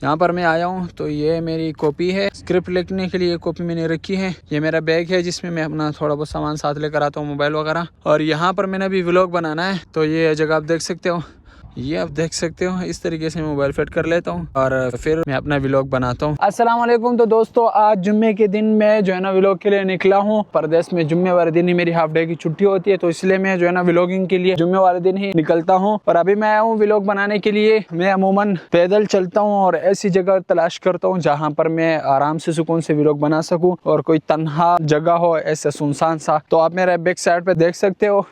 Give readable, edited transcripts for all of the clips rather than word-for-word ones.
यहाँ पर मैं आया हूँ तो ये मेरी कॉपी है, स्क्रिप्ट लिखने के लिए कॉपी मैंने रखी है। ये मेरा बैग है जिसमें मैं अपना थोड़ा बहुत सामान साथ लेकर आता हूँ, मोबाइल वगैरह। और यहाँ पर मैंने अभी व्लॉग बनाना है तो ये जगह आप देख सकते हो, ये आप देख सकते हो। इस तरीके से मोबाइल फिट कर लेता हूँ और फिर मैं अपना व्लॉग बनाता हूँ। अस्सलाम वालेकुम। तो दोस्तों आज जुम्मे के दिन मैं जो है ना व्लॉग के लिए निकला हूँ। परदेश में जुम्मे वाले दिन ही मेरी हाफ डे की छुट्टी होती है, तो इसलिए मैं जो है ना व्लॉगिंग के लिए जुम्मे वाले दिन ही निकलता हूँ। और अभी मैं आया हूँ व्लॉग बनाने के लिए। मैं अमूमन पैदल चलता हूँ और ऐसी जगह तलाश करता हूँ जहाँ पर मैं आराम से सुकून से व्लॉग बना सकूँ और कोई तन्हा जगह हो, ऐसे सुनसान सा। तो आप मेरे बैक साइड पे देख सकते हो,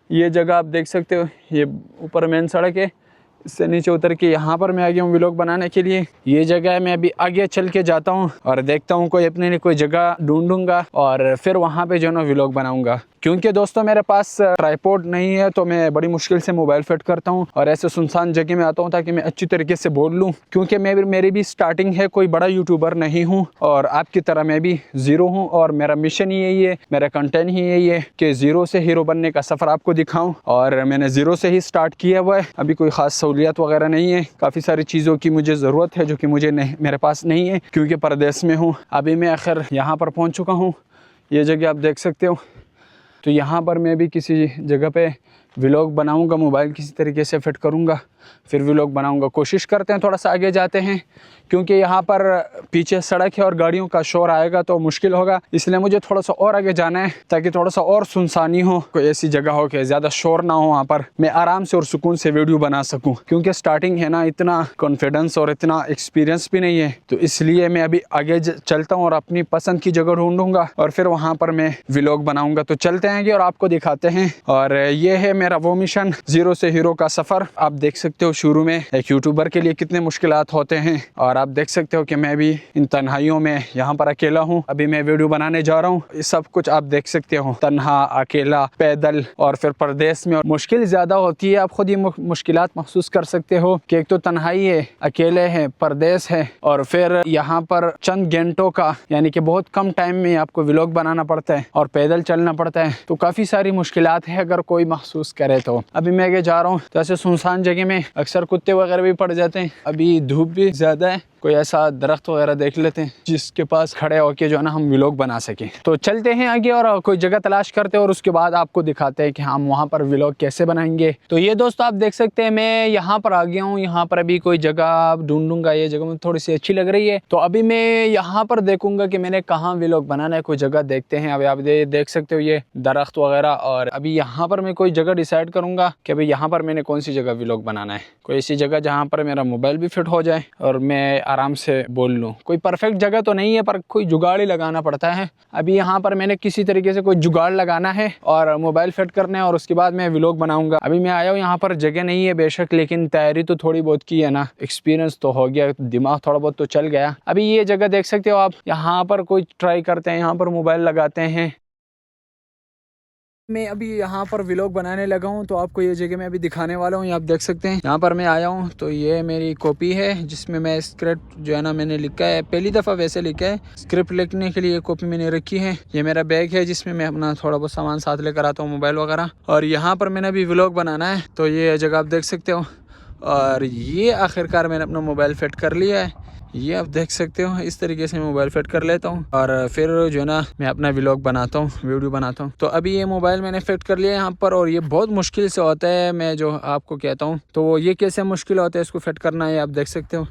ये जगह आप देख सकते हो, ये ऊपर मेन सड़क है, इससे नीचे उतर के यहाँ पर मैं आ गया हूँ व्लॉग बनाने के लिए। ये जगह है, मैं अभी आगे चल के जाता हूँ और देखता हूँ कोई अपने लिए कोई जगह ढूंढूंगा और फिर वहाँ पे जो है ना व्लॉग बनाऊंगा। क्योंकि दोस्तों मेरे पास ट्राइपॉड नहीं है तो मैं बड़ी मुश्किल से मोबाइल फिट करता हूँ और ऐसे सुनसान जगह में आता हूँ ताकि मैं अच्छी तरीके से बोल लूँ। क्योंकि मेरी भी स्टार्टिंग है, कोई बड़ा यूट्यूबर नहीं हूँ और आपकी तरह मैं भी ज़ीरो हूँ और मेरा मिशन ही यही है, मेरा कंटेंट ही यही है कि ज़ीरो से हीरो बनने का सफ़र आपको दिखाऊँ। और मैंने ज़ीरो से ही स्टार्ट किया हुआ है। अभी कोई ख़ास सहूलियत वगैरह नहीं है, काफ़ी सारी चीज़ों की मुझे ज़रूरत है जो कि मुझे नहीं, मेरे पास नहीं है क्योंकि परदेश में हूँ। अभी मैं आखिर यहाँ पर पहुँच चुका हूँ, ये जगह आप देख सकते हो। तो यहाँ पर मैं भी किसी जगह पे व्लॉग बनाऊंगा, मोबाइल किसी तरीके से फिट करूंगा, फिर व्लॉग बनाऊंगा। कोशिश करते हैं थोड़ा सा आगे जाते हैं क्योंकि यहाँ पर पीछे सड़क है और गाड़ियों का शोर आएगा तो मुश्किल होगा, इसलिए मुझे थोड़ा सा और आगे जाना है ताकि थोड़ा सा और सुनसानी हो, कोई ऐसी जगह हो कि ज़्यादा शोर ना हो, वहाँ पर मैं आराम से और सुकून से वीडियो बना सकूँ। क्योंकि स्टार्टिंग है ना, इतना कॉन्फिडेंस और इतना एक्सपीरियंस भी नहीं है, तो इसलिए मैं अभी आगे चलता हूँ और अपनी पसंद की जगह ढूंढूंगा और फिर वहाँ पर मैं व्लॉग बनाऊंगा। तो चलते हैं आगे और आपको दिखाते हैं। और ये है मेरा वो मिशन, ज़ीरो से हीरो का सफ़र। आप देख सकते हो शुरू में एक यूट्यूबर के लिए कितने मुश्किलात होते हैं और आप देख सकते हो कि मैं भी इन तन्हाइयों में यहाँ पर अकेला हूँ। अभी मैं वीडियो बनाने जा रहा हूँ, ये सब कुछ आप देख सकते हो, तन्हा, अकेला, पैदल और फिर परदेश में। और मुश्किल ज़्यादा होती है, आप खुद ही मुश्किलात महसूस कर सकते हो कि एक तो तन्हाई है, अकेले हैं, परदेश है और फिर यहाँ पर चंद घंटों का यानी कि बहुत कम टाइम में आपको व्लॉग बनाना पड़ता है और पैदल चलना पड़ता है। तो काफ़ी सारी मुश्किलात है अगर कोई महसूस करे तो। अभी मैं आगे जा रहा हूँ तो ऐसे सुनसान जगह में अक्सर कुत्ते वगैरह भी पड़ जाते हैं। अभी धूप भी ज़्यादा है, कोई ऐसा दरख्त वगैरह देख लेते हैं जिसके पास खड़े होके जो है ना हम व्लॉग बना सकें। तो चलते हैं आगे और कोई जगह तलाश करते हैं और उसके बाद आपको दिखाते हैं कि हम वहाँ पर व्लॉग कैसे बनाएंगे। तो ये दोस्तों आप देख सकते हैं मैं यहाँ पर आ गया हूँ। यहाँ पर अभी कोई जगह ढूंढूंगा, ये जगह मुझे थोड़ी सी अच्छी लग रही है तो अभी मैं यहाँ पर देखूंगा कि मैंने कहाँ व्लॉग बनाना है। कोई जगह देखते हैं। अभी आप देख सकते हो ये दरख्त वगैरह और अभी यहाँ पर मैं कोई जगह डिसाइड करूंगा कि अभी यहाँ पर मैंने कौन सी जगह व्लॉग बनाना है। कोई ऐसी जगह जहाँ पर मेरा मोबाइल भी फिट हो जाए और मैं आराम से बोल लूँ। कोई परफेक्ट जगह तो नहीं है पर कोई जुगाड़ ही लगाना पड़ता है। अभी यहाँ पर मैंने किसी तरीके से कोई जुगाड़ लगाना है और मोबाइल फिट करना है और उसके बाद मैं व्लॉग बनाऊंगा। अभी मैं आया हूँ, यहाँ पर जगह नहीं है बेशक, लेकिन तैयारी तो थोड़ी बहुत की है ना, एक्सपीरियंस तो हो गया, दिमाग थोड़ा बहुत तो चल गया। अभी ये जगह देख सकते हो आप, यहाँ पर कोई ट्राई करते हैं, यहाँ पर मोबाइल लगाते हैं। मैं अभी यहाँ पर व्लॉग बनाने लगा हूँ तो आपको ये जगह मैं अभी दिखाने वाला हूँ। ये आप देख सकते हैं, यहाँ पर मैं आया हूँ तो ये मेरी कॉपी है जिसमें मैं स्क्रिप्ट जो है ना मैंने लिखा है, पहली दफ़ा वैसे लिखा है। स्क्रिप्ट लिखने के लिए कॉपी मैंने रखी है। ये मेरा बैग है जिसमें मैं अपना थोड़ा बहुत सामान साथ लेकर आता हूँ, मोबाइल वगैरह। और यहाँ पर मैंने अभी व्लॉग बनाना है तो ये जगह आप देख सकते हो। और ये आखिरकार मैंने अपना मोबाइल फिट कर लिया है, ये आप देख सकते हो। इस तरीके से मोबाइल फिट कर लेता हूँ और फिर जो है ना मैं अपना व्लॉग बनाता हूँ, वीडियो बनाता हूँ। तो अभी ये मोबाइल मैंने फिट कर लिया यहाँ पर और ये बहुत मुश्किल से होता है, मैं जो आपको कहता हूँ। तो ये कैसे मुश्किल होता है इसको फिट करना है, आप देख सकते हो।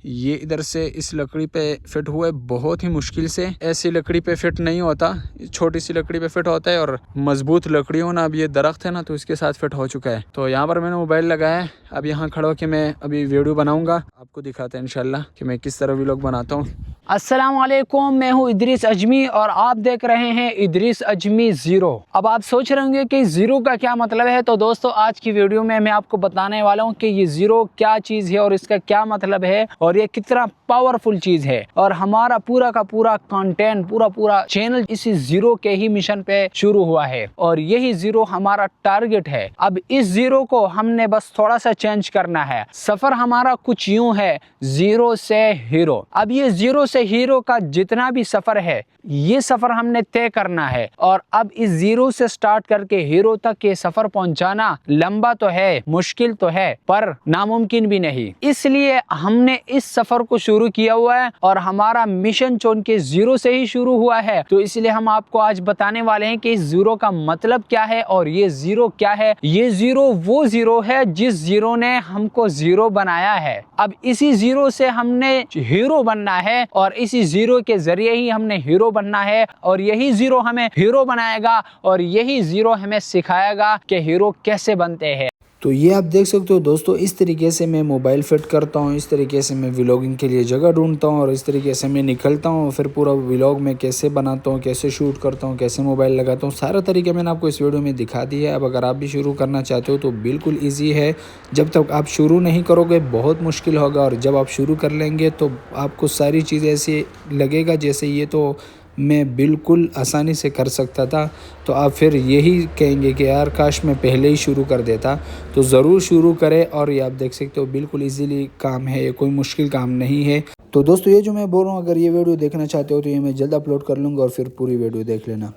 ये इधर से इस लकड़ी पे फिट हुआ है बहुत ही मुश्किल से, ऐसी लकड़ी पे फिट नहीं होता, छोटी सी लकड़ी पे फिट होता है और मजबूत लकड़ी हो ना। अब ये दरख्त है ना तो इसके साथ फिट हो चुका है। तो यहाँ पर मैंने मोबाइल लगाया है, अब यहाँ खड़ा होकर मैं अभी वीडियो बनाऊंगा, आपको दिखाते हैं इंशाल्लाह कि मैं किस तरह व्लॉग बनाता हूँ। अस्सलाम वालेकुम, मैं हूँ इदरीस अजमी और आप देख रहे हैं इदरीस अजमी ज़ीरो। अब आप सोच रहे होंगे कि ज़ीरो का क्या मतलब है, तो दोस्तों आज की वीडियो में मैं आपको बताने वाला हूँ कि ये ज़ीरो क्या चीज़ है और इसका क्या मतलब है और ये कितना पावरफुल चीज़ है। और हमारा पूरा का पूरा कंटेंट, पूरा चैनल इसी ज़ीरो के ही मिशन पे शुरू हुआ है और यही ज़ीरो हमारा टारगेट है। अब इस ज़ीरो को हमने बस थोड़ा सा चेंज करना है। सफ़र हमारा कुछ यूँ है, ज़ीरो से हीरो। अब ये ज़ीरो से हीरो का जितना भी सफ़र है ये सफ़र हमने तय करना है और अब इस ज़ीरो से स्टार्ट करके हीरो तक ये सफ़र पहुंचाना लंबा तो है, मुश्किल तो है, पर नामुमकिन भी नहीं। इसलिए हमने इस इस सफर को शुरू किया हुआ है और हमारा मिशन चुन के 0 से ही शुरू हुआ है। तो इसलिए हम आपको आज बताने वाले हैं कि 0 का मतलब क्या है और ये 0 क्या है। ये 0 वो 0 है जिस 0 ने हमको 0 बनाया है। अब इसी 0 से हमने हीरो बनना है और इसी 0 के जरिए ही हमने हीरो बनना है और यही 0 हमें हीरो बनाएगा और यही 0 हमें सिखाएगा कि हीरो कैसे बनते हैं। तो ये आप देख सकते हो दोस्तों, इस तरीके से मैं मोबाइल फिट करता हूँ, इस तरीके से मैं व्लॉगिंग के लिए जगह ढूंढता हूँ और इस तरीके से मैं निकलता हूँ। फिर पूरा व्लॉग मैं कैसे बनाता हूँ, कैसे शूट करता हूँ, कैसे मोबाइल लगाता हूँ, सारा तरीका मैंने आपको इस वीडियो में दिखा दिया है। अब अगर आप भी शुरू करना चाहते हो तो बिल्कुल ईजी है। जब तक आप शुरू नहीं करोगे बहुत मुश्किल होगा और जब आप शुरू कर लेंगे तो आपको सारी चीज़ें ऐसे लगेगा जैसे ये तो मैं बिल्कुल आसानी से कर सकता था। तो आप फिर यही कहेंगे कि यार काश मैं पहले ही शुरू कर देता। तो ज़रूर शुरू करें और ये आप देख सकते हो बिल्कुल इजीली काम है, ये कोई मुश्किल काम नहीं है। तो दोस्तों ये जो मैं बोल रहा हूँ, अगर ये वीडियो देखना चाहते हो तो ये मैं जल्द अपलोड कर लूँगा और फिर पूरी वीडियो देख लेना।